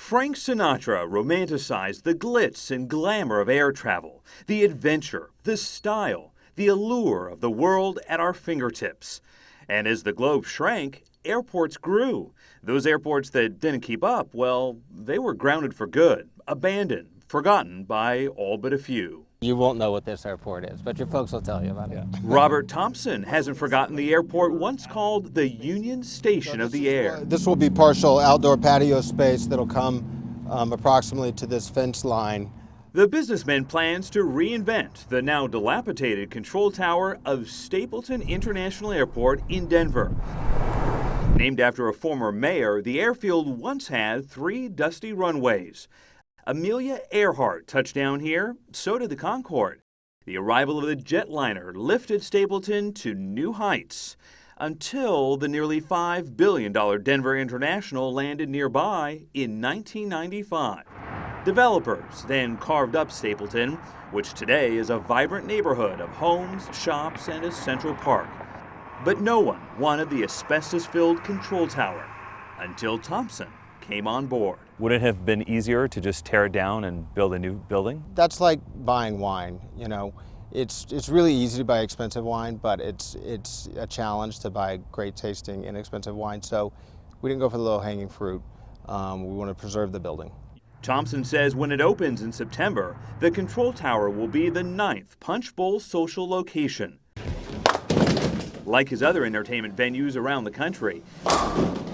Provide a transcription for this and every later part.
Frank Sinatra romanticized the glitz and glamour of air travel, the adventure, the style, the allure of the world at our fingertips. And as the globe shrank, airports grew. Those airports that didn't keep up, well, they were grounded for good, abandoned, forgotten by all but a few. You won't know what this airport is, but your folks will tell you about it. Robert Thompson hasn't forgotten the airport once called the Union Station of the Air. This will be partial outdoor patio space that'll come approximately to this fence line. The businessman plans to reinvent the now dilapidated control tower of Stapleton International Airport in Denver. Named after a former mayor, the airfield once had 3 dusty runways. Amelia Earhart touched down here, so did the Concorde. The arrival of the jetliner lifted Stapleton to new heights until the nearly $5 billion Denver International landed nearby in 1995. Developers then carved up Stapleton, which today is a vibrant neighborhood of homes, shops, and a central park. But no one wanted the asbestos-filled control tower until Thompson came on board. Would it have been easier to just tear it down and build a new building? That's like buying wine, you know. It's really easy to buy expensive wine, but it's a challenge to buy great tasting, inexpensive wine. So we didn't go for the low-hanging fruit. We want to preserve the building. Thompson says when it opens in September, the control tower will be the 9th Punch Bowl social location. Like his other entertainment venues around the country,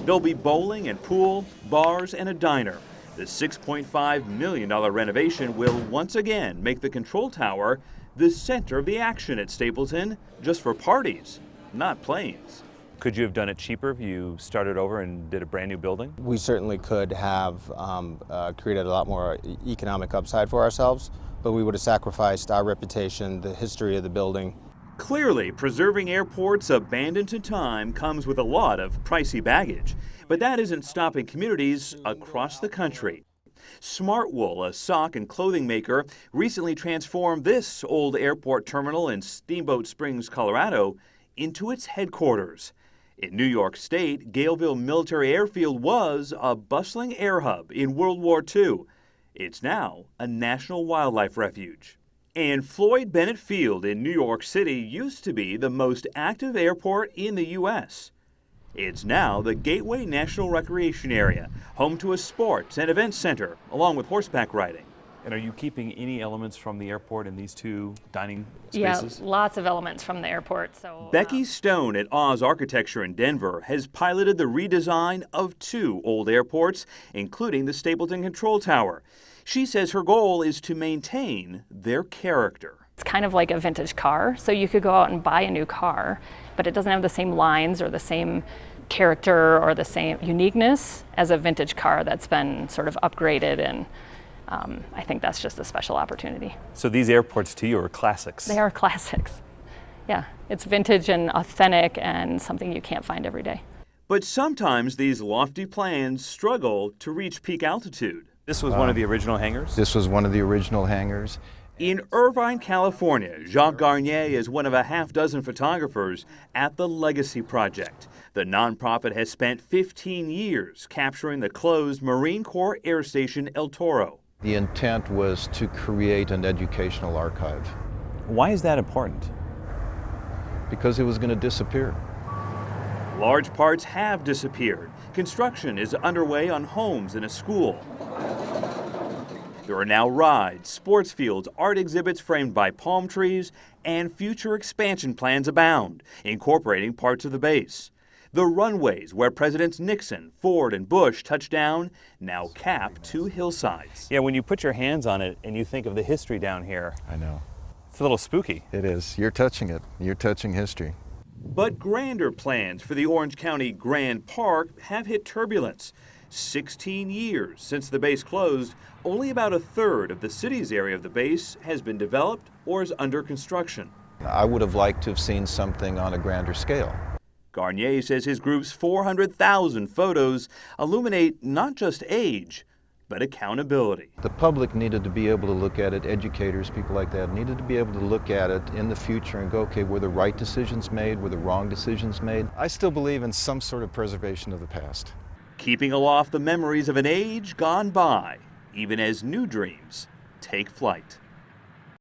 there'll be bowling and pool, bars, and a diner. The $6.5 million renovation will once again make the control tower the center of the action at Stapleton, just for parties, not planes. Could you have done it cheaper if you started over and did a brand new building? We certainly could have created a lot more economic upside for ourselves, but we would have sacrificed our reputation, the history of the building. Clearly, preserving airports abandoned to time comes with a lot of pricey baggage, but that isn't stopping communities across the country. Smartwool, a sock and clothing maker, recently transformed this old airport terminal in Steamboat Springs, Colorado, into its headquarters. In New York State, Galeville Military Airfield was a bustling air hub in World War II. It's now a national wildlife refuge. And Floyd Bennett Field in New York City used to be the most active airport in the U.S. It's now the Gateway National Recreation Area, home to a sports and events center, along with horseback riding. And are you keeping any elements from the airport in these 2 dining spaces? Yeah, lots of elements from the airport. Becky Stone at Oz Architecture in Denver has piloted the redesign of 2 old airports, including the Stapleton Control Tower. She says her goal is to maintain their character. It's kind of like a vintage car, so you could go out and buy a new car, but it doesn't have the same lines or the same character or the same uniqueness as a vintage car that's been sort of upgraded, and I think that's just a special opportunity. So these airports to you are classics? They are classics. Yeah, it's vintage and authentic and something you can't find every day. But sometimes these lofty plans struggle to reach peak altitude. This was one of the original hangars? This was one of the original hangars. In Irvine, California, Jacques Garnier is one of a half-dozen photographers at the Legacy Project. The nonprofit has spent 15 years capturing the closed Marine Corps Air Station El Toro. The intent was to create an educational archive. Why is that important? Because it was going to disappear. Large parts have disappeared. Construction is underway on homes and a school. There are now rides, sports fields, art exhibits framed by palm trees, and future expansion plans abound, incorporating parts of the base. The runways where Presidents Nixon, Ford, and Bush touched down now cap 2 hillsides. Yeah, when you put your hands on it and you think of the history down here, I know. it's a little spooky. It is. You're touching it. You're touching history. But grander plans for the Orange County Grand Park have hit turbulence. 16 years since the base closed, only about a third of the city's area of the base has been developed or is under construction. I would have liked to have seen something on a grander scale. Garnier says his group's 400,000 photos illuminate not just age, but accountability. The public needed to be able to look at it, educators, people like that, needed to be able to look at it in the future and go, okay, were the right decisions made, were the wrong decisions made? I still believe in some sort of preservation of the past. keeping aloft the memories of an age gone by, even as new dreams take flight.